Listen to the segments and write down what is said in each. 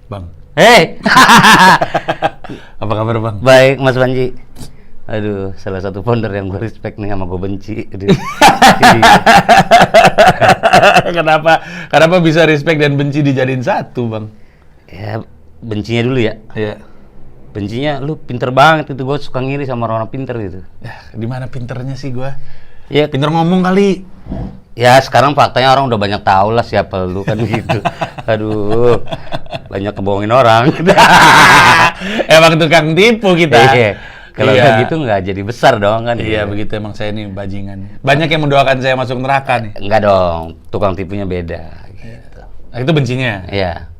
Bang. Hei. Apa kabar Bang? Baik Mas Panji. Aduh, salah satu founder yang gue respect nih sama gue benci. Kenapa bisa respect dan benci dijadiin satu Bang? Ya, bencinya dulu ya. Iya. Bencinya lu pinter banget itu, gue suka ngiri sama orang-orang pinter gitu. Ya, di mana pinternya sih gua? Ya, Pinter ngomong kali. ya sekarang faktanya orang udah banyak tahu lah siapa lu kan gitu. Aduh, banyak kebohongin orang. Emang tukang tipu kita. Iya. Kalau Iya. kayak gitu nggak jadi besar dong kan? Iya, begitu emang saya ini bajingan. Banyak yang mendoakan saya masuk neraka nih. Enggak dong, tukang tipunya beda. Gitu. Nah, itu bencinya. Iya,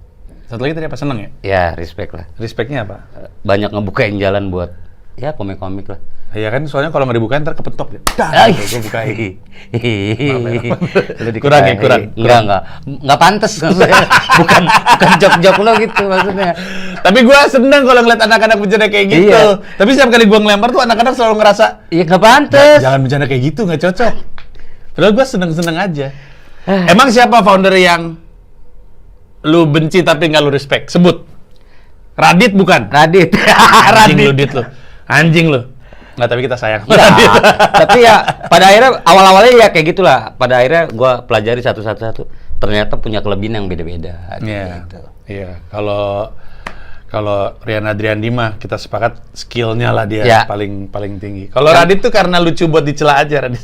Satu lagi tadi apa? Seneng ya? ya respect lah. Respectnya apa? Banyak ngebukain jalan buat ya komik-komik lah. Iya kan, soalnya kalau nggak dibukain ntar kepentok dia. Gue bukain. Lu dikit Kurang ya, aja. kurang. Enggak pantas maksudnya. bukan jok-jok lo gitu maksudnya. Tapi gue seneng kalau ngeliat anak-anak bercanda kayak gitu. Iya. Tapi setiap kali gue ngelempar tuh anak-anak selalu ngerasa, Iya enggak pantas. jangan bercanda kayak gitu, nggak cocok. Padahal gue seneng-seneng aja. Emang siapa founder yang lu benci tapi nggak lu respect? Sebut. Radit bukan? Radit. Anjing lu, Dit lu. Anjing lu. Nggak, tapi kita sayang. Nah, tapi ya pada akhirnya awal-awalnya ya kayak gitulah. Pada akhirnya gua pelajari satu-satu. Ternyata punya kelebihan yang beda-beda. Iya. Gitu. Iya. Kalau Rian Adriandi mah kita sepakat skillnya lah dia Ya. paling tinggi. Kalau Radit tuh karena lucu buat dicela aja Radit.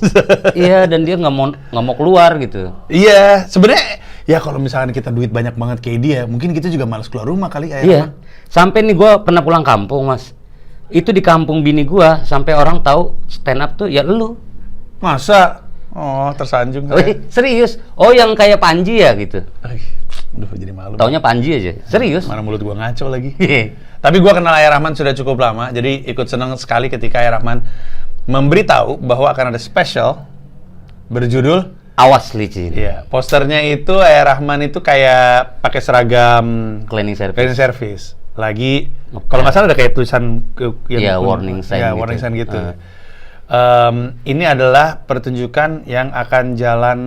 Iya, dan dia nggak mau keluar gitu. Iya, sebenarnya ya kalau misalkan kita duit banyak banget kayak dia, mungkin kita juga malas keluar rumah kali ya. Iya. Sampai nih gua pernah pulang kampung, Mas. Itu di kampung bini gua sampai orang tahu stand up tuh ya lu. Masa? Oh, tersanjung. Wih, serius. Oh, yang kayak Panji ya gitu. Aduh, jadi malu. Taunya Panji aja. Serius. Mana mulut gua ngaco lagi. Tapi gua kenal Ayah Rahman sudah cukup lama, jadi ikut senang sekali ketika Ayah Rahman memberitahu bahwa akan ada special berjudul Awas licin. Iya, posternya itu Ayah Rahman itu kayak pakai seragam Cleaning service. cleaning service. Lagi kalau nggak salah ada kayak tulisan Iya, warning sign ya, gitu. warning sign gitu. Ini adalah pertunjukan yang akan jalan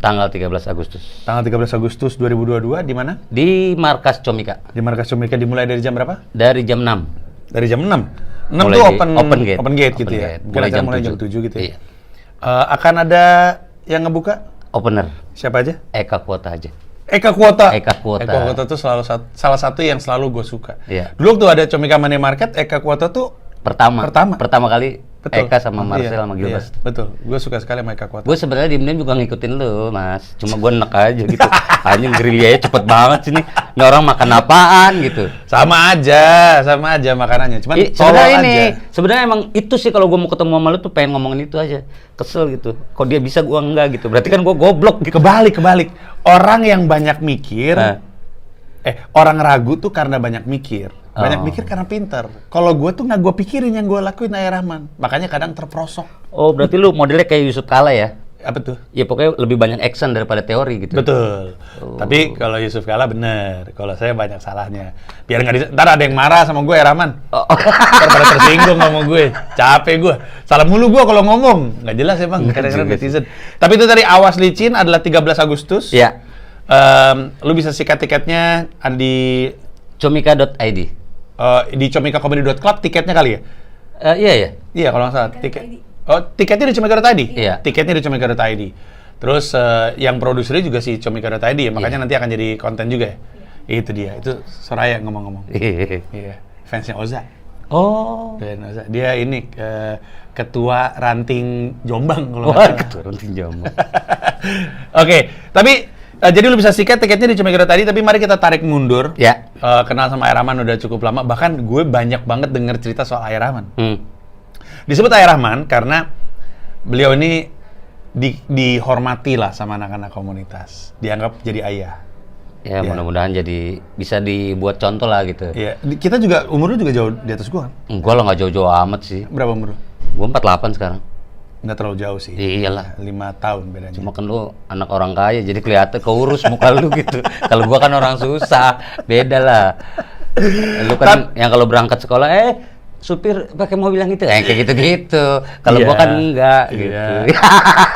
Tanggal 13 Agustus. tanggal 13 Agustus 2022 di mana? Di Markas Comika. Di Markas Comika, dimulai dari jam berapa? Dari jam 6. Dari jam 6. 6 Mulai tuh di- open gate Open gitu ya. gate. Mungkin Mulai acara jam mulai 7. jam 7 gitu ya. Iya. Akan ada yang ngebuka? Opener. Siapa aja? Eka Kuota aja. Eka Kuota. Eka Kuota. Eka Kuota tuh salah satu yang selalu gue suka. Iya. Dulu waktu ada Comika Money Market, Eka Kuota tuh Pertama kali betul. Eka sama Marcel Iya, sama Gilbert. iya, betul. Gue suka sekali sama Eka Kuota. Gue sebenarnya diem-diem juga ngikutin lu, Mas. Cuma gue enek aja gitu. Anjing gerilyanya cepet banget sini. Ini orang makan apaan gitu. Sama aja makanannya. Cuman Sebenarnya tolol ini, aja. sebenarnya emang itu sih kalau gue mau ketemu sama lu tuh pengen ngomongin itu aja. Kesel gitu. Kok dia bisa gue enggak gitu. Berarti kan gue goblok gitu. Kebalik. Orang yang banyak mikir, Nah. orang ragu tuh karena banyak mikir. Banyak Oh. mikir karena pintar. Kalau gue tuh nggak gue pikirin yang gue lakuin Ayah Rahman. Makanya kadang terprosok. Oh, berarti lu modelnya kayak Yusuf Kala ya? Apa tuh? Ya pokoknya lebih banyak action daripada teori gitu. Betul. Oh. Tapi kalau Yusuf Kala bener. Kalau saya banyak salahnya. Biar nggak ntar ada yang marah sama gue, Rahman. Oh. Ntar pada tersinggung sama gue. Capek gue. Salah mulu gue kalau ngomong. Nggak jelas emang. Nggak Kadang-kadang juga netizen. Tapi itu tadi Awas Licin adalah 13 Agustus. Ya. Lu bisa sikat tiketnya di comikakomedy.club tiketnya kali ya? Iya ya. Iya kalau nggak salah. Tiketnya di comika.id? Iya. Tiketnya di comika.id. Terus yang produsernya juga si comika.id ya, makanya nanti akan jadi konten juga ya? Itu dia, itu Soraya ngomong-ngomong. Iya, fansnya Oza. Oh. Dan Oza. Dia ini ketua ranting Jombang kalau nggak Wah, salah. ketua ranting Jombang. Oke, tapi jadi lu bisa sikat tiketnya di comika.id, tapi mari kita tarik mundur. Ya. Kenal sama Ayah Rahman udah cukup lama, bahkan gue banyak banget denger cerita soal Ayah Rahman. Disebut Ayah Rahman karena beliau ini dihormati lah sama anak-anak komunitas, dianggap jadi ayah. Ya, mudah-mudahan jadi bisa dibuat contoh lah gitu. Iya, kita juga umurnya juga jauh di atas gue kan? Gua lah nggak jauh-jauh amat sih. Berapa umur lu? Gua 48 sekarang. Nggak terlalu jauh sih. Iyalah. 5 tahun bedanya. Cuma kan lu anak orang kaya jadi kelihatan keurus muka lu gitu. Kalau gua kan orang susah, beda lah. Lu kan yang kalau berangkat sekolah supir pakai mobil yang itu kayak gitu-gitu. Kalau gua kan enggak gitu.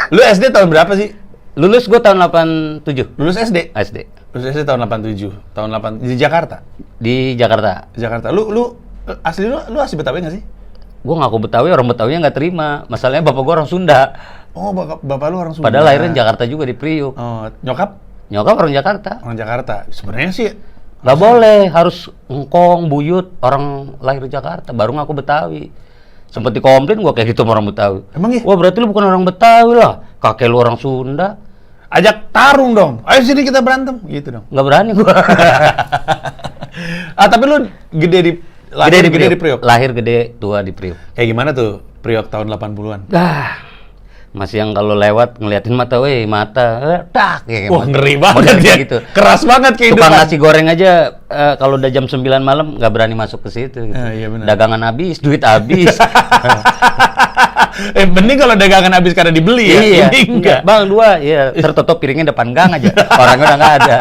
Lu SD tahun berapa sih? Lulus gue tahun 87. Lulus SD? SD. Lulus SD tahun 87. Tahun 8 di Jakarta. Di Jakarta. Jakarta. Lu asli Betawi nggak sih? Gue ngaku Betawi, orang Betawinya nggak terima. Masalahnya bapak gue orang Sunda. Oh, bapak lu orang Sunda. Padahal lahirnya di Jakarta juga di Priuk. Oh, nyokap? Nyokap orang Jakarta. Orang Jakarta. Sebenarnya sih Nggak boleh, harus ngkong, buyut, orang lahir di Jakarta, baru ngaku Betawi. Sempet dikomplain gua kayak gitu sama orang Betawi. Emang ya? Wah berarti lu bukan orang Betawi lah, kakek lu orang Sunda. Ajak tarung dong. Ayo sini kita berantem, gitu dong. Nggak berani gua. Tapi lu lahir gede di Priok. Lahir gede, tua di Priok. Kayak gimana tuh Priok tahun 80-an? Masih yang kalau lewat ngeliatin mata, tak kayak wah, ngeri banget model ya. gitu. Keras banget kehidupan. Tukang nasi goreng aja kalau udah jam 9 malam nggak berani masuk ke situ gitu. Iya benar. Dagangan habis, duit habis. Mending kalau dagangan habis karena dibeli ya. Iya, Ini enggak. Bang, tertutup piringnya depan gang aja. Orangnya udah nggak ada.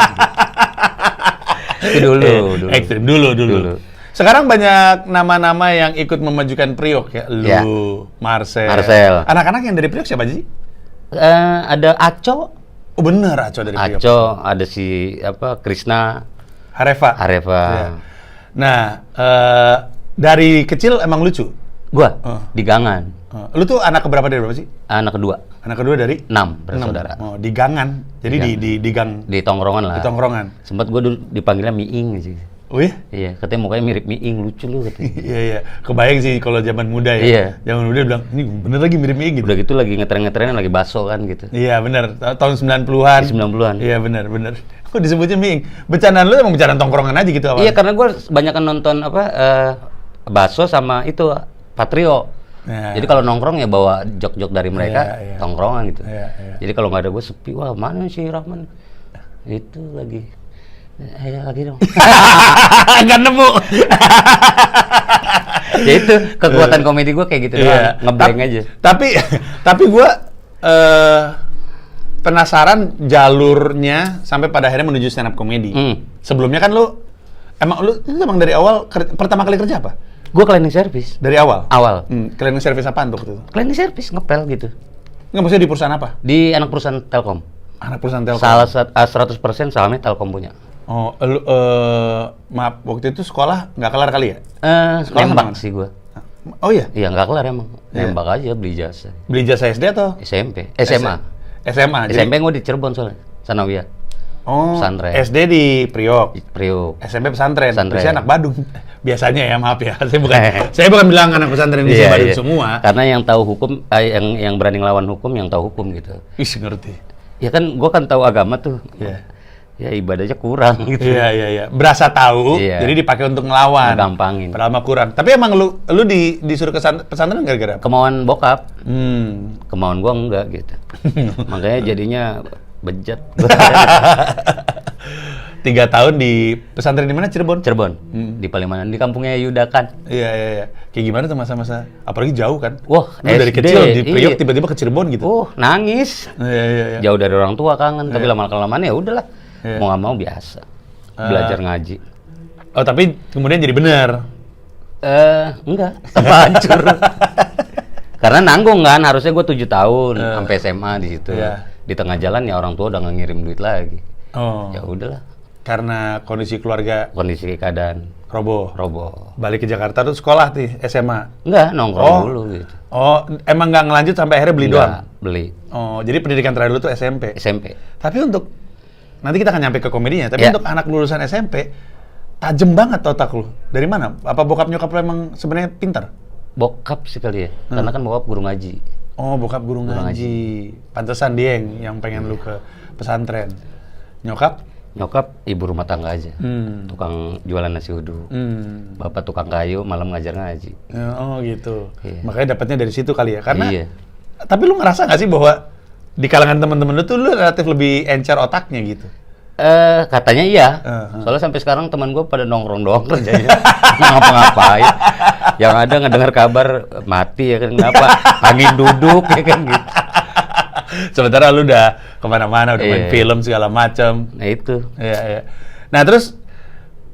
Itu dulu. Ekstrim dulu. Sekarang banyak nama-nama yang ikut memajukan Priok ya. Lu, Marcel. Anak-anak yang dari Priok siapa aja sih? Ada Aco. Oh bener, Aco dari Priok. Aco, ada si Krisna. Hareva. Ya. Nah, dari kecil emang lucu? Gua di gangan. Lu tuh anak keberapa dari berapa sih? Anak kedua. Anak kedua dari? 6 bersaudara. Oh, di gangan. Jadi di gang. Di tongkrongan lah. Di tongkrongan. Sempat gua dulu dipanggilnya Miing sih. Oh iya? Iya, katanya mukanya mirip Miing, lucu lu katanya. Iya. Kebayang sih kalau zaman muda ya. Iya. Zaman muda bilang, ini bener lagi mirip Miing gitu. Udah gitu lagi ngetren-ngetrennya lagi baso kan gitu. Iya bener, tahun 90-an. 90-an. Iya bener. Kok disebutnya Miing? Bercandaan lu emang bercandaan tongkrongan aja gitu awalnya? Iya, karena gua kebanyakan nonton baso sama itu Patrio. Nah. Jadi kalau nongkrong ya bawa jok-jok dari mereka, tongkrongan gitu. Iya. Jadi kalau nggak ada gue sepi, wah mana si Rahman? Itu lagi. Ayo lagi dong. Nggak nemu. Ya itu kekuatan komedi gue kayak gitu doang, ngeblank aja. Tapi gue penasaran jalurnya sampai pada akhirnya menuju stand up comedy. Sebelumnya kan lu emang dari awal pertama kali kerja apa? Gue cleaning service. Dari awal? Awal. Cleaning service apaan tuh waktu itu? Cleaning service, ngepel gitu. Nggak, maksudnya di perusahaan apa? Di anak perusahaan Telkom. Anak perusahaan Telkom? 100% sahamnya Telkom punya. Oh, maaf, waktu itu sekolah nggak kelar kali ya? Sekolah nembak sih gue. Oh iya? Iya, nggak kelar emang. Nembak aja, beli jasa. Beli jasa SD atau? SMP. SMA. SMA? SMP gue di Cirebon soalnya, Sanawiyah. Oh, pesantren. SD di Priok. Priok. SMP pesantren. Biasanya anak Badung. Biasanya ya, maaf ya. Saya bukan bilang anak pesantren di Badung semua. Karena yang tahu hukum, yang berani ngelawan hukum, yang tahu hukum gitu. Ih, ngerti. Ya kan, gue kan tahu agama tuh. Iya. Ya ibadahnya kurang gitu. Iya. Berasa tahu, jadi dipakai untuk ngelawan. Gampangin. Padahal mah kurang. Tapi emang lu disuruh ke pesantren gara-gara apa? Kemauan bokap. Kemauan gua enggak gitu. Makanya jadinya bejat. 3 tahun di pesantren di mana? Cirebon? Cirebon. Di Palimanan, di kampungnya Yudakan. Iya. Kayak gimana tuh masa-masa? Apalagi jauh kan? Wah, dari kecil di Priok tiba-tiba ke Cirebon gitu. Nangis. Iya. Jauh dari orang tua kangen, tapi lama-kelamaan ya udahlah. Mau nggak mau biasa. Belajar ngaji. Oh, tapi kemudian jadi bener? Enggak, tetap hancur. Karena nanggung kan, harusnya gue 7 tahun sampai SMA di situ. Di tengah jalan ya orang tua udah nggak ngirim duit lagi. Oh. Ya udahlah. Karena kondisi keluarga. Kondisi keadaan. Roboh. Balik ke Jakarta tuh sekolah tuh SMA. Enggak, nongkrong dulu gitu. Oh, emang nggak ngelanjut sampai akhirnya beli doang? Beli. Oh, jadi pendidikan terakhir lu tuh SMP. Tapi untuk nanti kita akan nyampe ke komedinya. Tapi untuk anak lulusan SMP, tajem banget otak lu. Dari mana? Apa bokap nyokap lu emang sebenarnya pintar? Bokap sih kali ya. Karena kan bokap guru ngaji. Oh, bokap guru ngaji. Pantesan dia yang pengen lu ke pesantren. Nyokap ibu rumah tangga aja. Tukang jualan nasi uduk. Bapak tukang kayu, malam ngajar ngaji. Oh gitu. Iya. Makanya dapatnya dari situ kali ya. Karena tapi lu ngerasa nggak sih bahwa di kalangan teman-teman lu tuh lu relatif lebih encer otaknya gitu? Katanya iya. Soalnya sampai sekarang teman gue pada nongkrong doang kerjanya. Nggak ngapa-ngapain. Yang ada ngedengar kabar mati ya kan, kenapa? Angin duduk ya kan gitu. Sementara lu udah kemana-mana, udah main film segala macam. Nah itu. Iya. Nah terus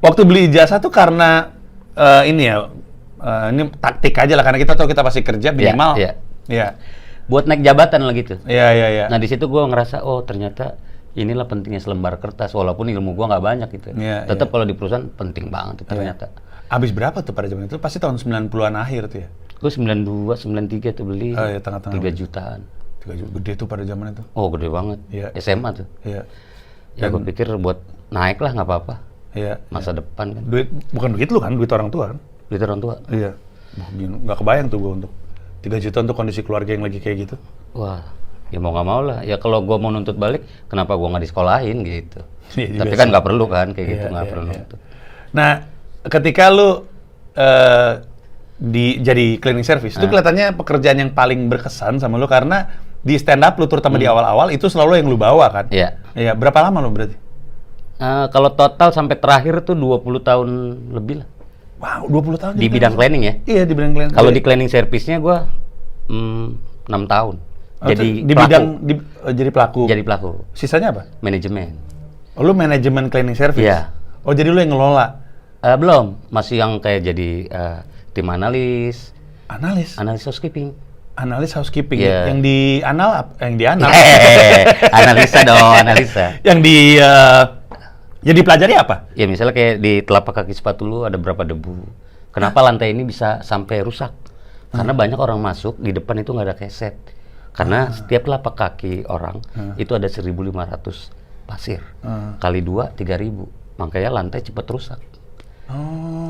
waktu beli ijazah tuh karena ini taktik aja lah, karena kita tahu kita pasti kerja minimal. Iya. buat naik jabatan lah gitu. Iya. Nah di situ gue ngerasa, oh ternyata inilah pentingnya selembar kertas, walaupun ilmu gue nggak banyak gitu. Tetap kalau di perusahaan penting banget itu ternyata. Habis berapa tuh pada zaman itu? Pasti tahun 90-an akhir tuh ya? Gue 92, 93 tuh beli. Oh iya, tengah-tengah. 3 jutaan. 3 juta, gede tuh pada zaman itu. Oh gede banget. Iya. SMA tuh. Iya. Ya gue pikir buat naik lah nggak apa-apa. Iya. Masa depan kan. Duit, bukan duit lu kan, duit orang tua kan? Duit orang tua. Iya. Nggak kebayang tuh gue untuk 3 juta untuk kondisi keluarga yang lagi kayak gitu. Wah, ya mau nggak mau lah. Ya kalau gue mau nuntut balik, kenapa gue nggak disekolahin gitu. Iya, Tapi kan nggak perlu kan, kayak gitu nggak perlu iya. nuntut. Nah, ketika lu jadi cleaning service, itu kelihatannya pekerjaan yang paling berkesan sama lu karena di stand up lu terutama di awal-awal itu selalu yang lu bawa kan? Iya. Iya, berapa lama lu berarti? Kalau total sampai terakhir tuh 20 tahun lebih lah. Wow, 20 tahun. Di bidang cleaning ya? Iya, di bidang cleaning. Kalau di cleaning service-nya gue 6 tahun. Jadi di pelaku. bidang jadi pelaku. Jadi pelaku. Sisanya apa? Manajemen. Oh, lu manajemen cleaning service? Iya. Oh, jadi lu yang ngelola? Belum, masih yang kayak jadi tim analis. Analis housekeeping. Analis housekeeping. Iya. Yang di anal yang di anal. Analisa dong, analisa. Yang di ya dipelajari apa? Ya misalnya kayak di telapak kaki sepatu lu ada berapa debu. Kenapa lantai ini bisa sampai rusak? Karena banyak orang masuk, di depan itu nggak ada keset. Karena setiap telapak kaki orang itu ada 1.500 pasir. Kali 2, 3.000. Makanya lantai cepat rusak.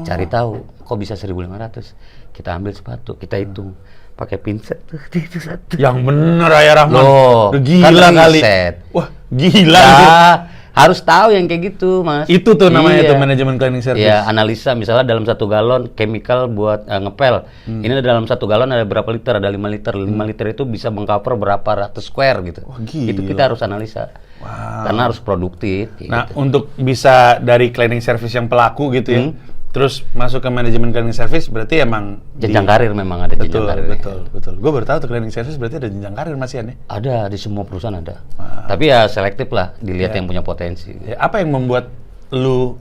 Cari tahu, kok bisa 1.500? Kita ambil sepatu, kita hitung. Pakai pinset tuh, itu satu. Yang bener Ayah Rahman. Loh, udah gila kan kali. riset. Wah, gila. Nah, harus tahu yang kayak gitu, Mas. Itu tuh namanya Iya. tuh manajemen cleaning service. Iya, analisa misalnya dalam 1 galon chemical buat ngepel. Ini dalam 1 galon ada berapa liter? Ada 5 liter. 5 liter itu bisa mengcover berapa ratus square gitu. Wah, gila. Itu kita harus analisa. Wow. Karena harus produktif. Nah, gitu. untuk bisa dari cleaning service yang pelaku gitu ya, terus masuk ke manajemen cleaning service berarti emang Jenjang karir memang ada jenjang karir. Betul. Gue baru tahu tuh cleaning service berarti ada jenjang karir Mas Ian ya? Ada di semua perusahaan ada. Tapi ya selektif lah, dilihat yang punya potensi. Ya, apa yang membuat lu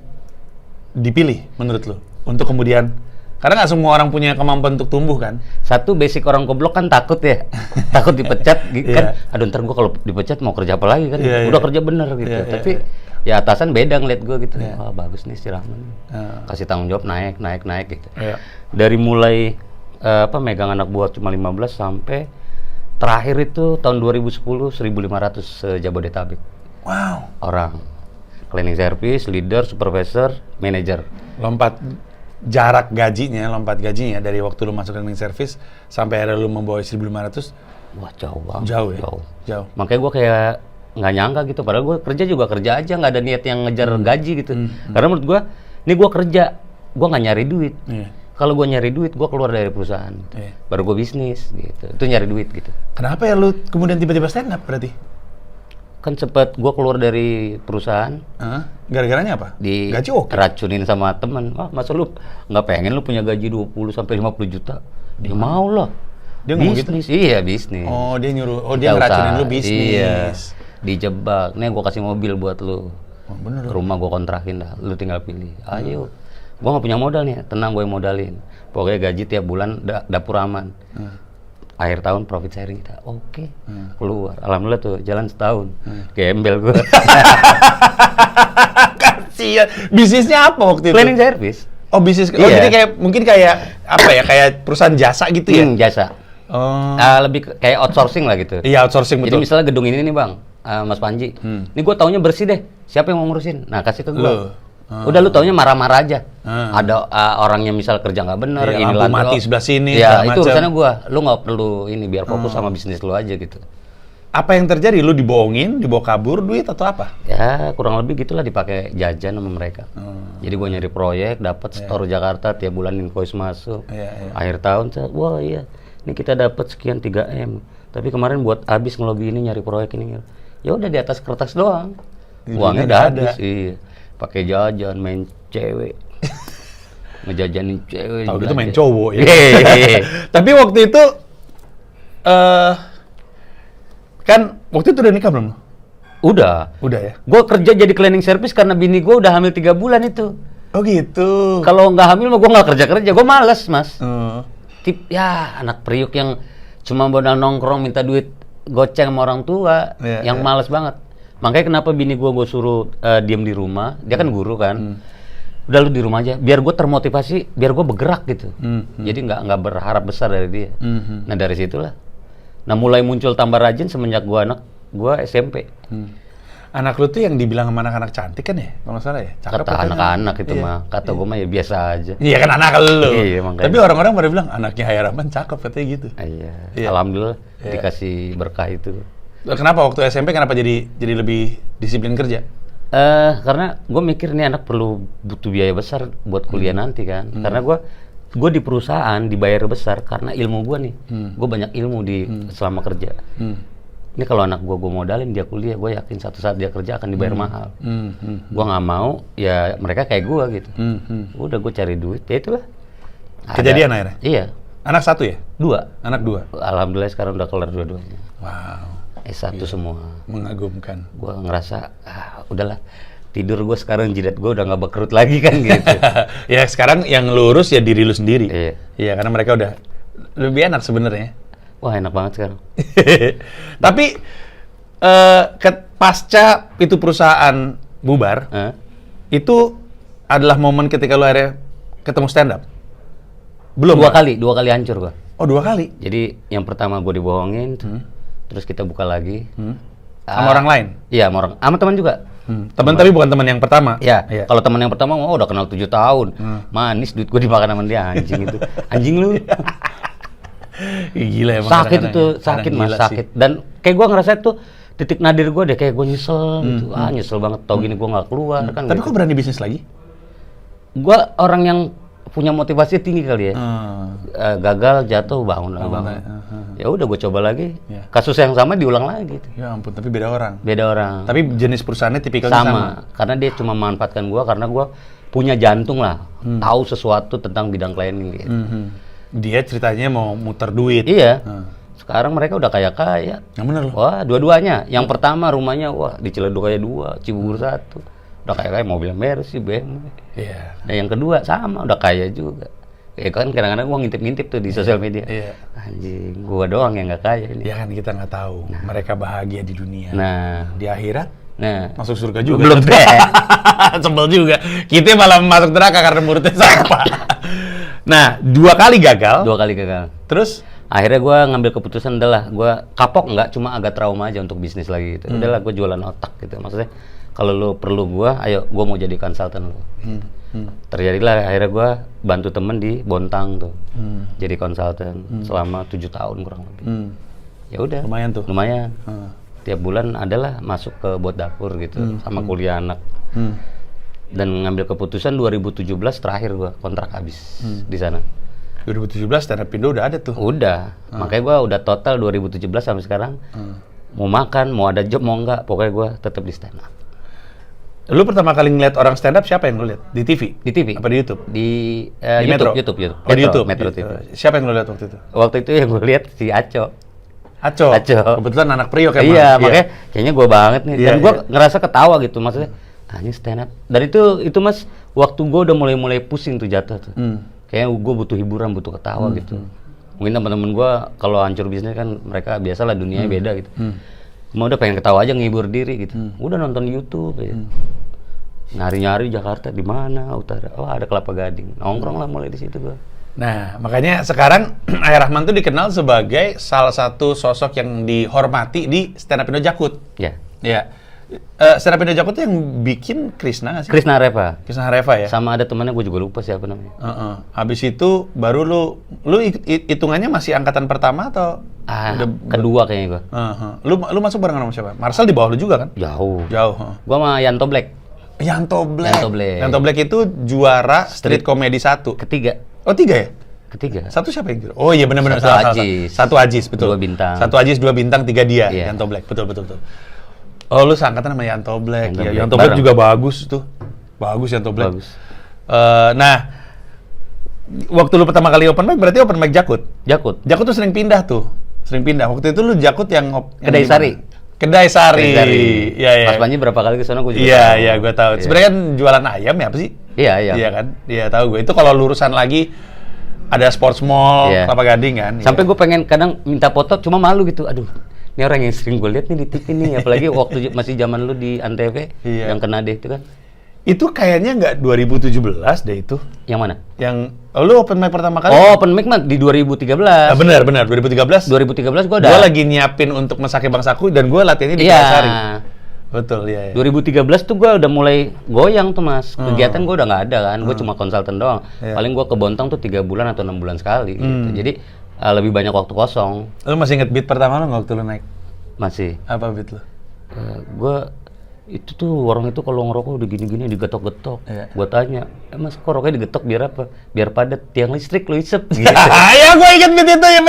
dipilih menurut lu untuk kemudian, karena nggak semua orang punya kemampuan untuk tumbuh kan? Satu, basic orang goblok kan takut ya. Takut dipecat kan. Aduh, ntar gue kalau dipecat mau kerja apa lagi kan. Udah kerja bener gitu. Tapi ya atasan beda ngeliat gue gitu. Wah, bagus nih si Rahman. Kasih tanggung jawab naik gitu. Dari mulai megang anak buah cuma 15 sampai terakhir itu tahun 2010 1.500 Jabodetabek. Wow. Orang. Cleaning service, leader, supervisor, manager. Lompat gajinya dari waktu lu masuk cleaning service sampai akhirnya lu membawa 1.500. Wah, jauh banget. Jauh ya? Jauh. Makanya gue kayak nggak nyangka gitu. Padahal gue kerja aja, nggak ada niat yang ngejar gaji gitu. Karena menurut gue, ini gue kerja, gue nggak nyari duit. Kalau gue nyari duit, gue keluar dari perusahaan. Baru gue bisnis gitu. Itu nyari duit gitu. Kenapa ya lu kemudian tiba-tiba stand up berarti? Kan sempet gue keluar dari perusahaan. Gara-garanya apa? Gaji oke? Racunin sama teman. Wah, masa lu nggak pengen lu punya gaji 20 sampai 50 juta? Dia mau lah. Dia ngomong gitu? Iya, bisnis. Oh, dia nyuruh, dia ngeracunin lu bisnis. Iya. Dijebak. Nih gue kasih mobil buat lu. Bener. Rumah gue kontrakin dah. Lu tinggal pilih. Ayo. Gue nggak punya modal nih. Tenang, gue yang modalin. Pokoknya gaji tiap bulan dapur aman. Akhir tahun profit sharing kita. Oke. Keluar. Alhamdulillah tuh jalan setahun. Gembel gue. Kasian. Bisnisnya apa waktu itu? Cleaning service. Oh, bisnis. Oh, jadi kayak mungkin kayak apa ya? Kayak perusahaan jasa gitu ya? Jasa. Oh. Lebih kayak outsourcing lah gitu. Iya, outsourcing betul. Jadi misalnya gedung ini nih Bang, Mas Panji. Ini gue taunya bersih deh. Siapa yang mau ngurusin? Nah, kasih ke gue. Udah lu taunya marah-marah aja. Ada orang yang misal kerja nggak bener, ini lampu mati sebelah sini. Ya, itu urusannya gue. Lu nggak perlu ini, biar fokus sama bisnis lu aja gitu. Apa yang terjadi? Lu dibohongin, dibawa kabur duit atau apa? Ya, kurang lebih gitulah, dipakai jajan sama mereka. Jadi gue nyari proyek, dapat store Jakarta, tiap bulan invoice masuk. Akhir tahun, wah iya, ini kita dapat sekian 3M. Tapi kemarin buat habis ngelobi ini, nyari proyek ini. Ya udah di atas kertas doang. Uangnya udah habis. Iya. Pakai jajan, main cewek. Ngejajanin cewek. Tahu gitu main cowok ya. Tapi waktu itu kan waktu itu udah nikah belum? Udah ya. Gue kerja jadi cleaning service karena bini gue udah hamil 3 bulan itu. Oh gitu. Kalau nggak hamil mah gue nggak kerja. Gue malas, Mas. Tip ya anak priuk yang cuma modal nongkrong minta duit goceng sama orang tua, yang males banget. Makanya kenapa bini gue suruh diem di rumah, dia kan guru kan. Udah lu di rumah aja, biar gue termotivasi, biar gue bergerak gitu. Jadi nggak berharap besar dari dia. Nah dari situlah. Nah mulai muncul tambah rajin semenjak gue SMP. Anak lu tuh yang dibilang sama anak-anak cantik kan ya? Kalau nggak salah ya? Cakep kata anak-anak itu mah, kata gue mah ya biasa aja. Iya kan anak lu. Iya, tapi orang-orang pada bilang anaknya Hairahman cakep katanya gitu. Iya. Alhamdulillah dikasih berkah itu. Kenapa waktu SMP kenapa jadi lebih disiplin kerja? Karena gue mikir nih anak butuh biaya besar buat kuliah nanti kan. Karena gue di perusahaan dibayar besar karena ilmu gue nih. Gue banyak ilmu selama kerja. Ini kalau anak gue modalin dia kuliah, gue yakin satu saat dia kerja akan dibayar mahal. Gue nggak mau ya mereka kayak gue gitu. Udah gue cari duit, ya itulah. Kejadian akhirnya? Iya. Anak satu ya? 2. Anak 2? Alhamdulillah sekarang udah kelar dua-duanya. Wow. S1 semua. Mengagumkan. Gue ngerasa, udahlah. Tidur gue sekarang jidat gue udah nggak bekerut lagi kan gitu. Ya sekarang yang lurus ya diri lu sendiri. Iya, karena mereka udah lebih enak sebenarnya. Wah enak banget sekarang. Tapi pasca itu perusahaan bubar, itu adalah momen ketika lu akhirnya ketemu stand up? Belum? Dua kali hancur gua. Oh 2 kali? Jadi yang pertama gua dibohongin, terus kita buka lagi. Sama orang lain? Iya, sama teman juga. Teman tapi bukan teman yang pertama? Iya. Kalau teman yang pertama udah kenal 7 tahun. Manis, duit gua dimakan sama dia, anjing itu. Anjing lu. Gila emang. Sakit itu, sakit mas, sakit. Dan kayak gue ngerasa tuh titik nadir gue deh, kayak gue nyesel gitu. Nyesel banget, tau gini gue nggak keluar kan. Tapi gitu. kok berani bisnis lagi? Gue orang yang punya motivasi tinggi kali ya. Gagal, jatuh, bangun lagi. Ya udah gue coba lagi. Kasus yang sama diulang lagi. Gitu. Ya ampun, tapi beda orang. Beda orang. Tapi jenis perusahaannya tipikalnya sama. Karena dia cuma memanfaatkan gue karena gue punya jantung lah, tahu sesuatu tentang bidang cleaning gitu. Dia ceritanya mau muter duit. Iya. Sekarang mereka udah kaya-kaya. Yang bener loh. Wah, dua-duanya. Yang pertama rumahnya, di Ciledug aja 2, Cibubur 1. Udah kaya-kaya, mobil Mercy, BMW. Iya. Nah yang kedua sama, udah kaya juga. Ya kan kadang-kadang gua ngintip-ngintip tuh di sosial media. Iya. Anjing, gua doang yang nggak kaya ini. Ya kan kita nggak tahu. Mereka bahagia di dunia. Nah. Di akhirat, masuk surga juga. Belum deh. Sebel juga. Kita malah masuk neraka karena mulutnya sampah. Nah, 2 kali gagal. 2 kali gagal. Terus? Akhirnya gue ngambil keputusan, udahlah, gue kapok nggak, cuma agak trauma aja untuk bisnis lagi gitu. Udahlah, gue jualan otak gitu. Maksudnya, kalau lo perlu gue, ayo gue mau jadi konsultan lo. Terjadilah akhirnya gue bantu temen di Bontang tuh, jadi konsultan selama 7 tahun kurang lebih. Ya udah. Lumayan tuh. Lumayan. Tiap bulan adalah masuk ke buat dapur gitu, sama kuliah anak. Dan ngambil keputusan 2017 terakhir gua kontrak habis di sana. 2017 stand up Indo udah ada tuh. Udah. Makanya gua udah total 2017 sampai sekarang. Mau makan, mau ada job, mau enggak, pokoknya gua tetap di stand up. Lu pertama kali ngeliat orang stand up siapa yang lu lihat? Di TV? Di TV. Apa di YouTube? Di YouTube. Oh, di YouTube. Metro TV. Siapa yang lu lihat waktu itu? Waktu itu yang gua lihat si Aco. Aco. Kebetulan anak Priok emang. Iya, makanya kayaknya gua banget nih. Dan gua ngerasa ketawa gitu, maksudnya ini stand up. Dan itu mas, waktu gue udah mulai pusing tuh jatuh tuh. Kayaknya gue butuh hiburan, butuh ketawa gitu. Mungkin teman-teman gue kalau hancur bisnis kan mereka biasalah dunianya beda gitu. Mau udah pengen ketawa aja, ngehibur diri gitu. Udah nonton YouTube ya. Nyari-nyari Jakarta di mana, utara. Oh ada Kelapa Gading. Nongkrong lah mulai di situ gue. Nah makanya sekarang Hairahman tuh dikenal sebagai salah satu sosok yang dihormati di stand up Indo Jakut. Ya. Ya. Stand up Indo Jakut tuh yang bikin Krisna nggak sih? Krisna Reva. Krisna Reva ya? Sama ada temannya, gue juga lupa siapa namanya. Habis itu baru lu hitungannya masih angkatan pertama atau? Kedua kayaknya gue. Lu masuk barengan sama siapa? Marcel di bawah lu juga kan? Jauh. Gue sama Yanto Black. Yanto Black itu juara street comedy 1. Ketiga. Oh 3 ya? Ketiga. Satu siapa yang juara? Oh iya benar-benar. Satu Ajis, betul. 2 bintang. 1 Ajis, 2 bintang, 3 dia. Yeah. Yanto Black, betul. Oh, lu seangkatan sama Yanto Black. Yanto Black juga bagus tuh. Bagus Yanto Black. Bagus. Nah, waktu lu pertama kali open mic berarti open mic Jakut? Jakut tuh sering pindah tuh. Waktu itu lu Jakut yang Kedai Sari. Kedai Sari. Iya. Mas Panji berapa kali ke sana gue juga Iya, gue tahu. Sebenarnya kan jualan ayam ya apa sih? Iya. Iya kan? Iya, tahu gue. Itu kalau lurusan lagi ada sports mall, Iya. Kelapa Gading kan. Sampai Iya. gue pengen kadang minta foto, cuma malu gitu. Aduh, ini orang yang sering gue lihat nih di TV nih. Apalagi waktu masih zaman lu di Antv, Iya. yang kena deh itu kan. Itu kayaknya nggak 2017 deh itu. Yang mana? Yang lu open mic pertama kali? Oh, open mic mah di 2013. Benar 2013. 2013 gue udah. Gue lagi nyiapin untuk Mesake Bangsaku dan gue latihannya di Iya. Kalasari. Betul, iya. 2013 tuh gue udah mulai goyang tuh mas. Kegiatan gue udah nggak ada kan. Gue cuma konsultan doang. Iya. Paling gue ke Bontang tuh 3 bulan atau 6 bulan sekali. Gitu. Jadi lebih banyak waktu kosong. Lu masih inget beat pertama lu nggak waktu lu naik? Masih. Apa beat lu? Gue itu tuh orang itu kalau ngerokok udah gini-gini digetok-getok. Iya. Gue tanya, mas kok rokoknya digetok biar apa? Biar padat tiang listrik lu isep. Gitu. Ya gue inget beat itu ya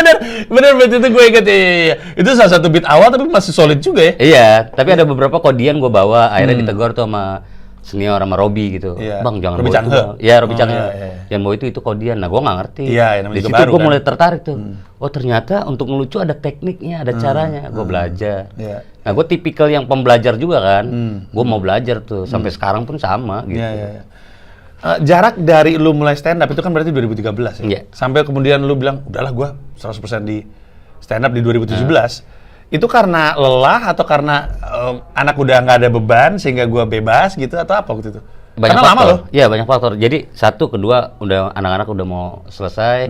bener beat itu gue inget ya. Itu salah satu beat awal tapi masih solid juga ya. Iya, tapi ada beberapa kodian gue bawa. Akhirnya ditegur tuh sama senior sama Robi gitu. Iya. Bang jangan Robi bawa itu. Canghe. Bang. Iya, Robi Canghe. iya. Jangan bawa itu kodian. Nah, gue nggak ngerti. Iya, namanya di juga situ baru gue kan. mulai tertarik tuh. Oh ternyata untuk ngelucu ada tekniknya, ada caranya. Gue belajar. Iya. Nah, gue tipikal yang pembelajar juga kan. Gue mau belajar tuh. Sampai sekarang pun sama gitu. Iya. Jarak dari lu mulai stand up itu kan berarti 2013 ya? Iya. Sampai kemudian lu bilang, udahlah gua 100% di stand up di 2017. Itu karena lelah atau karena anak udah nggak ada beban sehingga gua bebas gitu atau apa waktu itu? Banyak Karena lama faktor. loh. Iya, banyak faktor. Jadi satu, kedua udah anak-anak udah mau selesai.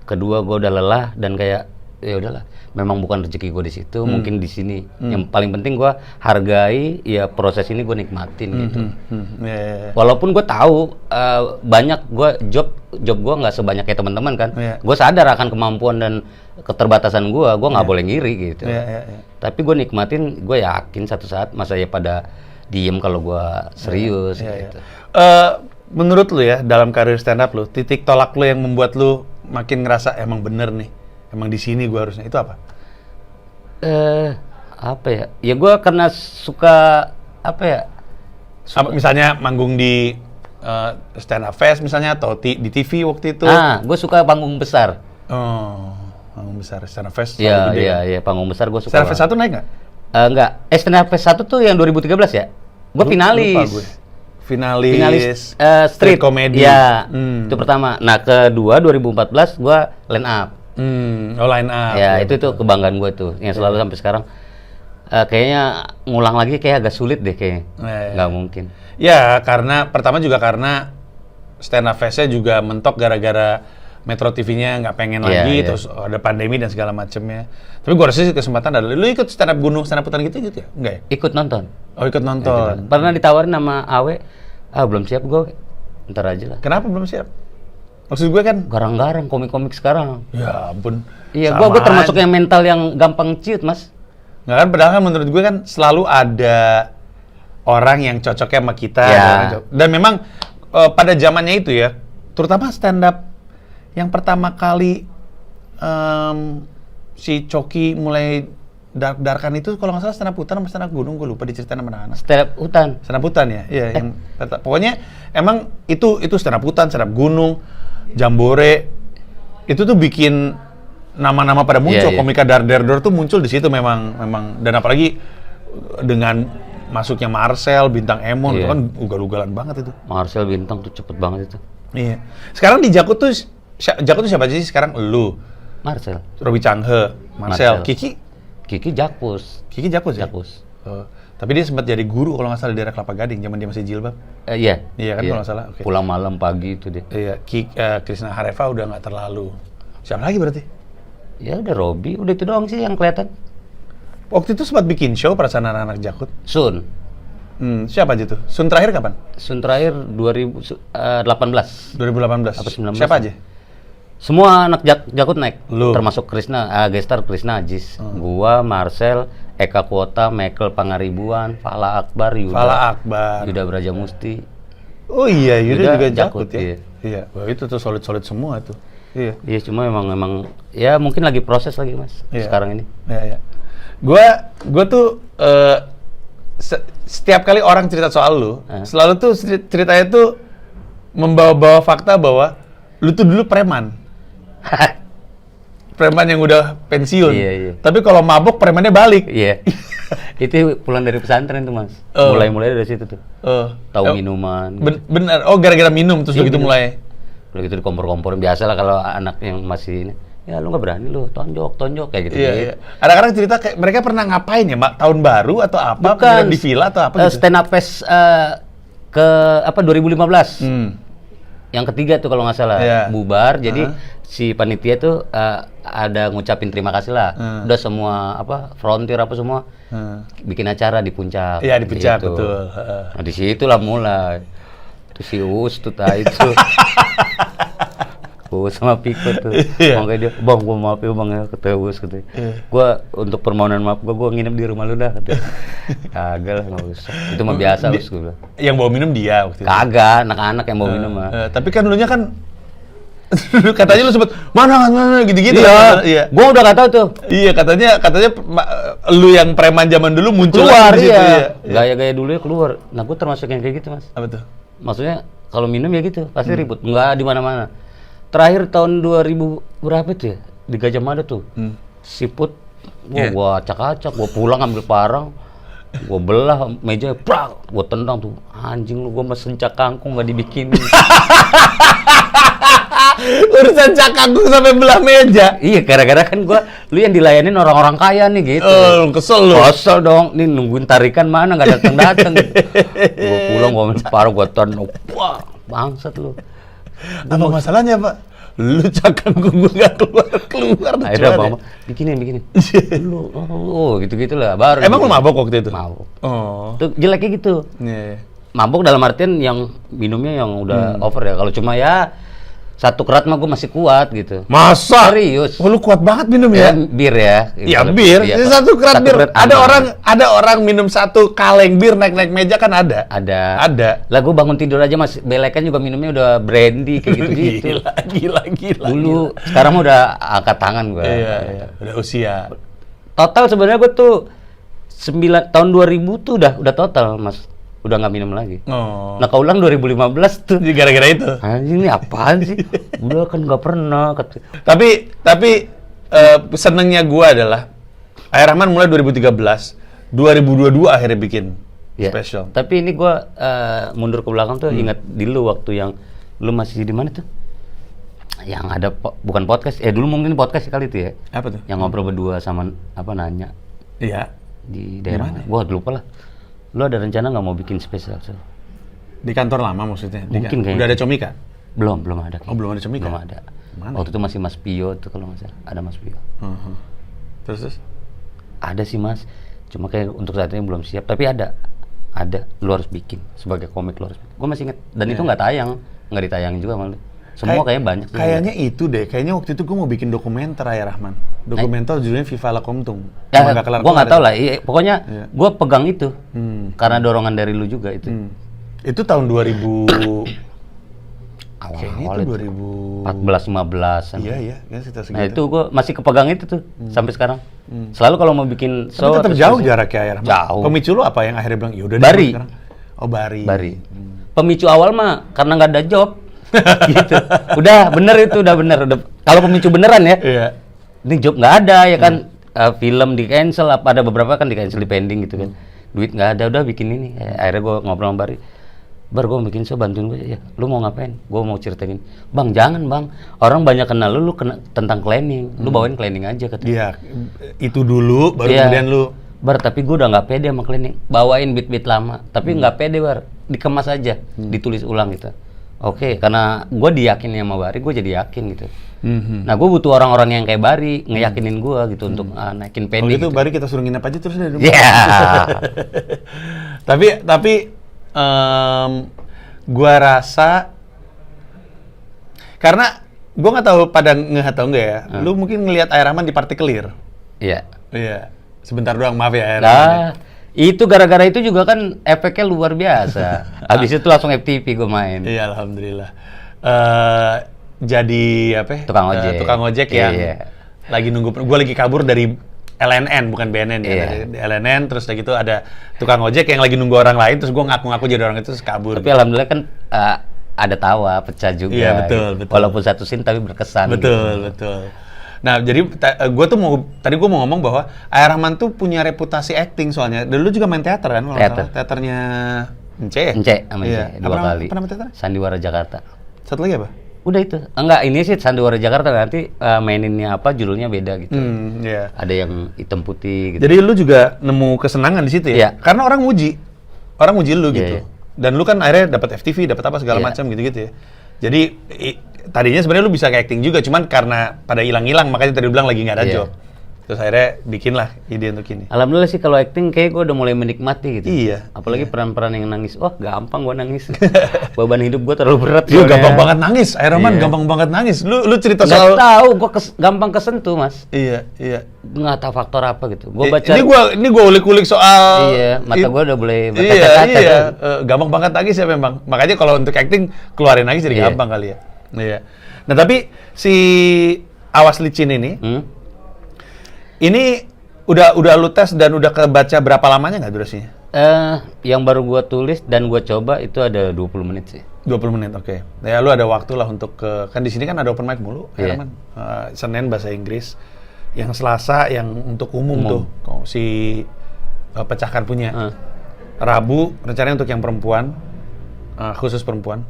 Kedua gue udah lelah dan kayak ya udahlah, memang bukan rezeki gue di situ, mungkin di sini. Yang paling penting gue hargai ya proses ini gue nikmatin gitu. Iya. Walaupun gue tahu banyak job gue nggak sebanyak kayak teman-teman kan. Iya. Gue sadar akan kemampuan dan keterbatasan gue nggak boleh ngiri gitu. Iya. Tapi gue nikmatin, gue yakin satu saat masa ya pada diem kalau gue serius gitu. Menurut lu ya dalam karir stand up lu, titik tolak lu yang membuat lu makin ngerasa emang bener nih, emang di sini gua harusnya, itu apa? Apa ya? Ya gue karena suka apa ya? Misalnya manggung di stand up fest misalnya atau di TV waktu itu? Gue suka panggung besar. Oh, panggung besar stand up fest. Iya, selalu gede kan? iya, panggung besar gue suka. Stand up fest 1 naik nggak? Enggak. Stand up fest 1 tuh yang 2013 ya? Gue Lupa finalis. gue. Finalis street comedy. Iya, itu pertama. Nah, kedua 2014 gue line up. Line up. Ya, itu tuh kebanggaan gue tuh. Yang selalu sampai sekarang. Kayaknya ngulang lagi kayak agak sulit deh kayaknya. Nggak mungkin. Ya, karena pertama juga karena stand up fest-nya juga mentok gara-gara Metro TV-nya nggak pengen lagi, terus ada pandemi dan segala macemnya. Tapi gue rasa sih kesempatan adalah, lu ikut stand up gunung, stand up hutan gitu ya? Enggak ya? Ikut nonton. Oh, ikut nonton. Pernah ditawarin sama Awe, belum siap gue, ntar aja lah. Kenapa belum siap? Maksud gue kan, Garang-garang komik-komik sekarang. ya ampun. Iya, sama gue termasuk aja. yang mental yang gampang ciut, mas. Nggak kan, padahal kan menurut gue kan selalu ada orang yang cocoknya sama kita. Ya. Dan memang pada zamannya itu ya, terutama stand up yang pertama kali si Coki mulai dark-darkan itu kalau nggak salah stand up hutan sama stand up gunung, gue lupa diceritain sama anak-anak. Stand up hutan. Stand up hutan ya, iya. Yang pokoknya emang itu stand up hutan, stand up gunung, jambore, itu tuh bikin nama-nama pada muncul. Iya. Komika Darderdor tuh muncul di situ memang dan apalagi dengan masuknya Marcel, Bintang Emon, itu kan ugal-ugalan banget itu. Marcel Bintang tuh cepet banget itu. Iya. Sekarang di Jakut tuh siapa aja sih sekarang? Lu, Marcel. Robi Canghe, Marcel, Kiki Jakpus. Kiki Jakpus ya? Jakpus. Tapi dia sempat jadi guru kalau nggak salah di daerah Kelapa Gading, zaman dia masih jilbab. Iya. Iya kan kalau nggak salah. Oke. Pulang malam pagi itu dia. Iya, Krisna Hareva udah nggak terlalu. Siapa lagi berarti? Ya udah Robi, udah itu doang sih yang kelihatan. Waktu itu sempat bikin show perasaan anak-anak Jakut. Sun. Siapa aja tuh? Sun terakhir kapan? Sun terakhir 2018. 2018. Apa 19? Siapa aja? Semua anak Jakut naik. Lu? Termasuk Krisna, gestar Krisna Ajis. Gua, Marcel, Eka Kuota, Michael Pangaribuan, Fala Akbar, Yuda Brajamusti. Oh iya, Yuda juga Jakut ya? Iya. Iya, wah itu tuh solid-solid semua tuh. Iya. Iya, cuma emang ya mungkin lagi proses lagi, Mas. Iya. Sekarang ini. Iya. Gua tuh setiap kali orang cerita soal lu, selalu tuh ceritanya tuh membawa-bawa fakta bahwa lu tuh dulu preman. Preman yang udah pensiun. Iya. Tapi kalau mabok premannya balik. Iya. Itu pulang dari pesantren tuh, Mas. Mulai dari situ tuh. Tahu minuman. Benar. Oh, gara-gara minum terus begitu mulai. Udah gitu dikompor-komporin, biasa lah kalau anak yang masih ini. Ya lu nggak berani lu, tonjok kayak gitu. Iya. Ada cerita kayak mereka pernah ngapain ya, Mbak? Tahun baru atau apa? Bukan di villa atau apa gitu? Stand up fest ke 2015. Yang ketiga tuh kalau nggak salah, bubar. Jadi si panitia tuh ada ngucapin terima kasih lah. Udah semua frontier semua bikin acara di puncak. Iya, di puncak gitu. betul. Nah di situlah mulai. Tuh si Uus tuh itu. Sama Piko tuh, makanya dia, bang, gua maaf ya bang ya, kata Uus gitu. Gua untuk permohonan maaf gua nginep di rumah lu dah. Kagak lah, nggak usah. Itu mah biasa Uus gua bilang. Yang bawa minum dia waktu itu. Kagak, anak-anak yang bawa minum mah. Tapi kan dulunya kan katanya lu sempet mana gitu-gitu. Iya. Gua udah nggak tahu tuh. Iya, katanya lu yang preman zaman dulu muncul keluar, di situ, iya. Gaya-gaya dulu ya keluar. Nah gua termasuk yang kayak gitu mas. Apa tuh? Maksudnya kalau minum ya gitu, pasti ribut. Nggak di mana-mana. Terakhir tahun 2000 berapa tuh ya? Di Gajah Mada tuh. Siput, gua acak-acak, gua pulang ambil parang, gua belah meja, prak, gua tendang tuh. Anjing lu, gua mesen cak kangkung nggak dibikinin. Urusan cak kangkung sampai belah meja. Iya, gara-gara kan lu yang dilayanin orang-orang kaya nih gitu. Kesel lu. Kesel dong, nih nungguin tarikan mana nggak datang-datang. Gua pulang, gua ambil parang, gua tendang, wah, bangsat lu. Apa masalahnya Pak? Lu cak kangkung gue nggak keluar. Akhirnya bang, bikinin. Lu, gitu-gitulah. Baru. Emang lu mabok waktu itu? Mabok. Oh. Tuh jeleknya gitu. Yeah. Mabok dalam artian yang minumnya yang udah over ya. Kalau cuma ya satu kerat mah gue masih kuat gitu. Masa? Serius. Oh, lu kuat banget minum ya? Bir ya. Iya bir. Ya, satu kerat bir. Kerat Ada orang minum satu kaleng bir naik meja kan ada. Ada. Lah gue bangun tidur aja mas belekan juga minumnya udah brandy kayak gitu. Gila. Dulu sekarang mah udah angkat tangan gue. Iya. Udah usia. Total sebenarnya gue tuh tahun 2000 tuh udah total mas. Udah nggak minum lagi. Oh. Nah kaulang 2015 tuh. Gara-gara itu. Anjing ini apaan sih? Udah kan nggak pernah. Tapi senengnya gua adalah Air Rahman mulai 2013, 2022 akhirnya bikin special. Tapi ini gua mundur ke belakang tuh ingat dulu waktu yang lu masih di mana tuh? Yang ada bukan podcast. Dulu mungkin podcast kali itu ya. Apa tuh? Yang ngobrol berdua sama nanya. Iya. Di daerah mana? Gua lupa lah. Lu ada rencana nggak mau bikin spesial? Di kantor lama maksudnya? Mungkin kayaknya. Udah ada Comika? Belum ada. Oh, belum ada Comika? Belum ada. Mana? Waktu itu masih Mas Pio tuh kalau nggak salah. Ada Mas Pio. Terus? Ada sih Mas. Cuma kayak untuk saat ini belum siap. Tapi ada. Lu harus bikin. Sebagai komik lu harus bikin. Gue masih inget. Dan itu nggak ditayang juga malah. Semua kayaknya banyak. Kayaknya itu deh. Kayaknya waktu itu gue mau bikin dokumenter Air Rahman. Dokumenter judulnya Viva La Komtung. Ya, gue nggak tahu lah. Pokoknya gue pegang itu. Karena dorongan dari lu juga itu. Itu tahun 2000. Awal itu 2014-15. Iya. Kan sekitar segitu. Nah itu gue masih kepegang itu tuh sampai sekarang. Selalu kalau mau bikin show. Tapi tetap jauh jaraknya Air Rahman. Jauh. Pemicu lu apa yang akhirnya bilang yaudah Bari. sekarang? Oh Bari. Pemicu awal mah karena nggak ada job. Gitu. Udah bener. Kalau pemicu beneran ya. Iya. Ini job nggak ada ya kan. Film di cancel, ada beberapa kan di cancel, di pending gitu kan. Duit nggak ada, udah bikin ini. Akhirnya gue ngobrol sama Bari. Bar, gue bikin show, bantuin gue ya. Lu mau ngapain? Gue mau ceritain. Bang, jangan bang. Orang banyak kenal lu kena tentang cleaning. Lu bawain cleaning aja katanya. Iya, itu dulu, baru kemudian lu. Bar, tapi gue udah nggak pede sama cleaning. Bawain beat-beat lama. Tapi nggak pede, Bar. Dikemas aja, ditulis ulang gitu. Oke, karena gue diyakini sama Bari, gue jadi yakin gitu. Nah, gue butuh orang-orang yang kayak Bari, ngeyakinin gue gitu untuk naikin pending. Oh gitu, gitu. Bari kita suruh nginep aja terus dari rumah. Iya. Tapi gua rasa karena gua nggak tahu pada atau enggak ya. Lu mungkin ngelihat Air Rahman di Partikelir. Iya. Iya. Sebentar doang, maaf ya Air Nah, Rahman. itu gara-gara itu juga kan efeknya luar biasa. Habis itu langsung FTV gue main. Iya, alhamdulillah. Jadi apa? Tukang ojek. Tukang ojek yang lagi nunggu. Gua lagi kabur dari LNN bukan BNN ya. Di LNN terus lagi itu ada tukang ojek yang lagi nunggu orang lain terus gua ngaku-ngaku jadi orang itu terus kabur. Tapi alhamdulillah kan ada tawa, pecah juga. Iya, betul. Walaupun satu scene tapi berkesan. Betul. Nah, jadi tadi gua mau ngomong bahwa Air Rahman tuh punya reputasi acting soalnya. Dulu juga main teater kan kalau Teater. salah. Teaternya Ence. Ence sama Iya. Ence, 2 kali. Apa nama teater? Sandiwara Jakarta. Satu lagi apa? Udah itu. Enggak, ini sih Sandiwara Jakarta, nanti maininnya apa, judulnya beda gitu. Iya. Ada yang hitam putih gitu. Jadi lu juga nemu kesenangan di situ ya? Iya. Karena orang muji lu Iya, gitu. iya. Dan lu kan akhirnya dapat FTV, dapat apa segala Iya. macam gitu-gitu ya. Jadi tadinya sebenarnya lu bisa ke acting juga, cuman karena pada hilang-hilang makanya tadi lu bilang lagi nggak ada Iya. job. Terus akhirnya bikinlah ide untuk ini. Alhamdulillah sih kalau acting kayak gue udah mulai menikmati gitu. Iya. Apalagi peran-peran yang nangis. Wah, gampang gue nangis. Beban hidup gue terlalu berat. Lu soalnya. gampang banget nangis, Iron Man Iya. gampang banget nangis. Lu cerita Nggak soal tahu, gue gampang kesentuh, Mas. Iya, iya. Nggak tahu faktor apa gitu. Gue baca. Ini gua ulik-ulik soal Iya, mata gue udah boleh Iya, berkaca-kaca. iya. Kan? Gampang banget nangis ya memang. Makanya kalau untuk acting keluarin nangis jadi Iya. gampang kali ya. Iya. Nah, tapi si Awas Licin ini udah lu tes dan udah kebaca berapa lamanya nggak durasinya? Yang baru gue tulis dan gue coba itu ada 20 menit sih. 20 menit, oke. Ya lu ada waktu lah untuk kan di sini kan ada open mic mulu, Iya. Herman. Senin bahasa Inggris, yang Selasa yang untuk umum. Tuh, si Pecahkan punya. Rabu rencananya untuk yang perempuan, khusus perempuan.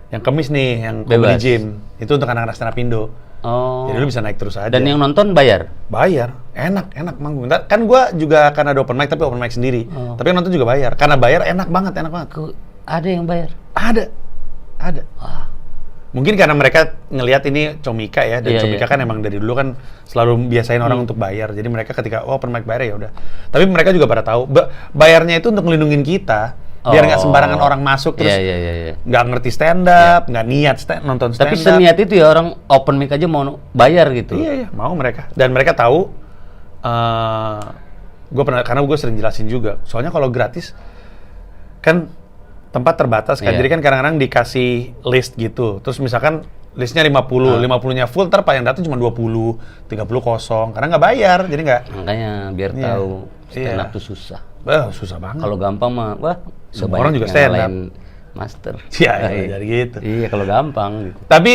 Yang Kamis nih, yang Comedy Bebas. Gym, itu untuk anak-anak stand up Indo. Oh. Jadi lu bisa naik terus aja. Dan yang nonton bayar? Bayar, enak manggung. Kan gua juga akan ada open mic tapi open mic sendiri. Tapi yang nonton juga bayar. Karena bayar enak banget. Ada yang bayar? Ada. Wah. Mungkin karena mereka ngelihat ini Comika ya, dan Iya, Comika iya. kan emang dari dulu kan selalu biasain orang untuk bayar. Jadi mereka ketika open mic bayar ya udah. Tapi mereka juga pada tahu bayarnya itu untuk ngelindungin kita, biar nggak sembarangan orang masuk terus Iya. nggak ngerti stand up, nggak niat nonton stand Tapi up. seniat itu ya orang open mic aja mau bayar gitu. Iya, mau mereka. Dan mereka tahu, karena gue sering jelasin juga. Soalnya kalau gratis, kan tempat terbatas kan. Iya. Jadi kan kadang-kadang dikasih list gitu. Terus misalkan listnya 50, 50-nya full, ntar yang datang cuma 20, 30 kosong. Karena nggak bayar, jadi nggak. Makanya biar Iya. tahu stand up Iya. tuh susah. Susah banget. Kalau gampang mah, wah, Semua banyak orang juga yang stand up. ngalahin master. Iya, jadi gitu. Iya, kalau gampang gitu. Tapi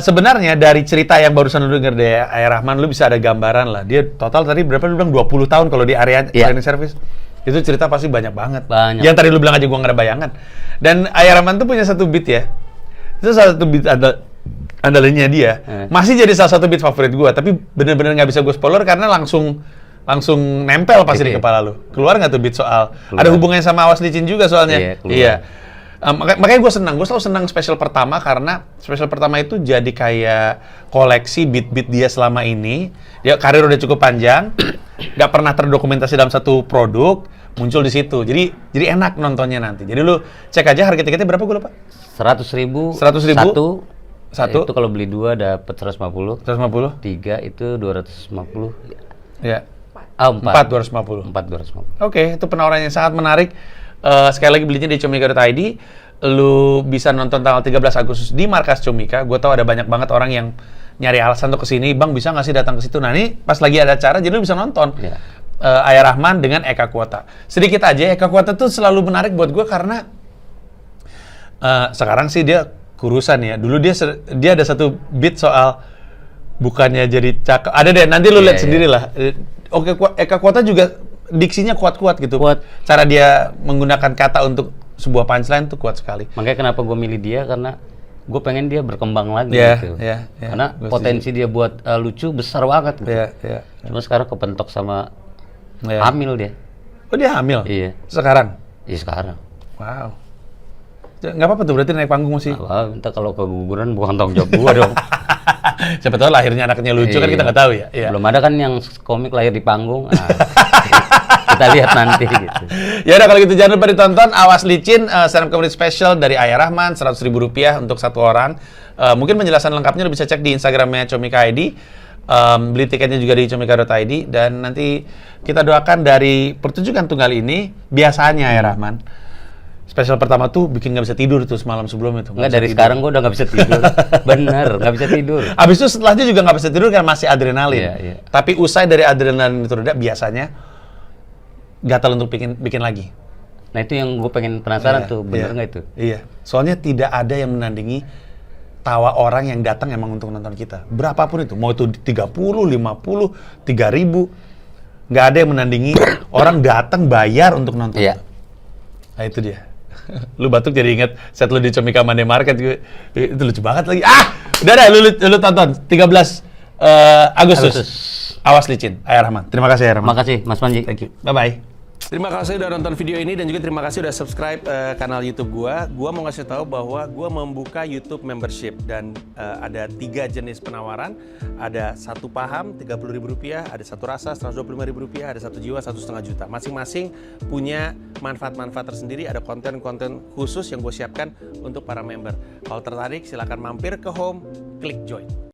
sebenarnya dari cerita yang barusan lu denger dari Ayah Rahman, lu bisa ada gambaran lah. Dia total tadi berapa lu bilang 20 tahun kalau di area Iya. cleaning service. Itu cerita pasti banyak banget. Banyak. Yang tadi lu bilang aja gua nggak ada bayangan. Dan Ayah Rahman tuh punya satu beat ya. Itu salah satu beat andalannya dia. Masih jadi salah satu beat favorit gua, tapi bener-bener nggak bisa gue spoiler karena langsung nempel pasti di kepala lu. Keluar nggak tuh beat soal? Keluar. Ada hubungannya sama Awas Licin juga soalnya. Iya, keluar. Iya. Makanya gue selalu senang special pertama karena special pertama itu jadi kayak koleksi beat-beat dia selama ini. Dia karir udah cukup panjang, nggak pernah terdokumentasi dalam satu produk, muncul di situ. Jadi enak nontonnya nanti. Jadi lu cek aja harga tiketnya berapa gue lupa. 100.000. 100.000? Satu. Itu kalau beli 2 dapat 150. 150? 3 itu 250. Ya. 4. 250. 250. Oke, itu penawaran yang sangat menarik. Sekali lagi belinya di comika.id. Lu bisa nonton tanggal 13 Agustus di Markas Comika. Gue tahu ada banyak banget orang yang nyari alasan untuk kesini. Bang, bisa nggak sih datang ke situ? Nah, ini pas lagi ada acara, jadi lu bisa nonton. Iya. Ayah Rahman dengan Eka Kuota. Sedikit aja, Eka Kuota tuh selalu menarik buat gue karena sekarang sih dia kurusan ya. Dulu dia ada satu beat soal bukannya jadi cakep. Ada deh, nanti lu lihat sendiri lah. Oke, Eka Kuota juga diksinya kuat-kuat gitu. Kuat. Cara dia menggunakan kata untuk sebuah punchline tuh kuat sekali. Makanya kenapa gue milih dia, karena gue pengen dia berkembang lagi Iya, gitu. iya, iya. Karena Gua potensi dia buat lucu besar banget gitu. Iya. Cuma sekarang kepentok sama Iya. hamil dia. Oh, dia hamil? Iya. Sekarang? Iya sekarang. Wow. Nggak apa-apa tuh, berarti naik panggung sih. Wah, entah kalau keguguran bukan tanggung jawab gua dong. Siapa tahu lahirnya anaknya lucu kan Iya. kita nggak tahu ya. Iya. Belum ada kan yang komik lahir di panggung. Nah, kita lihat nanti gitu. Ya udah kalau gitu jangan lupa ditonton Awas Licin stand up comedy special dari Ayah Rahman, Rp100.000 untuk satu orang. Mungkin penjelasan lengkapnya lu bisa cek di Instagramnya Comika.id. Beli tiketnya juga di comika.id dan nanti kita doakan dari pertunjukan tunggal ini biasanya Ayah Rahman. Spesial pertama tuh bikin nggak bisa tidur tuh semalam sebelum itu. Enggak, dari sekarang gua udah nggak bisa tidur. Bener, nggak bisa tidur. Abis itu setelahnya juga nggak bisa tidur karena masih adrenalin. Iya. Tapi usai dari adrenalin itu reda, biasanya gatal untuk bikin lagi. Nah itu yang gue pengen penasaran Iya, tuh, bener nggak itu? Iya. Soalnya tidak ada yang menandingi tawa orang yang datang emang untuk nonton kita. Berapapun itu, mau itu 30, 50, 3.000, nggak ada yang menandingi orang datang bayar untuk nonton. Iya. Nah itu dia. Lu batuk jadi inget set lu di Comika Monday Market. Itu lucu banget lagi. Udah dah, lu tonton 13 Agustus. Awas licin, Ayah Rahman. Terima kasih Ayah Rahman. Terima kasih Mas Panji. Thank you. Bye-bye. Terima kasih udah nonton video ini dan juga terima kasih udah subscribe kanal YouTube gua. Gua mau ngasih tahu bahwa gua membuka YouTube membership dan ada 3 jenis penawaran. Ada satu paham Rp30.000, ada satu rasa Rp125.000, ada satu jiwa Rp1,5 juta. Masing-masing punya manfaat-manfaat tersendiri. Ada konten-konten khusus yang gue siapkan untuk para member. Kalau tertarik silahkan mampir ke home, klik join.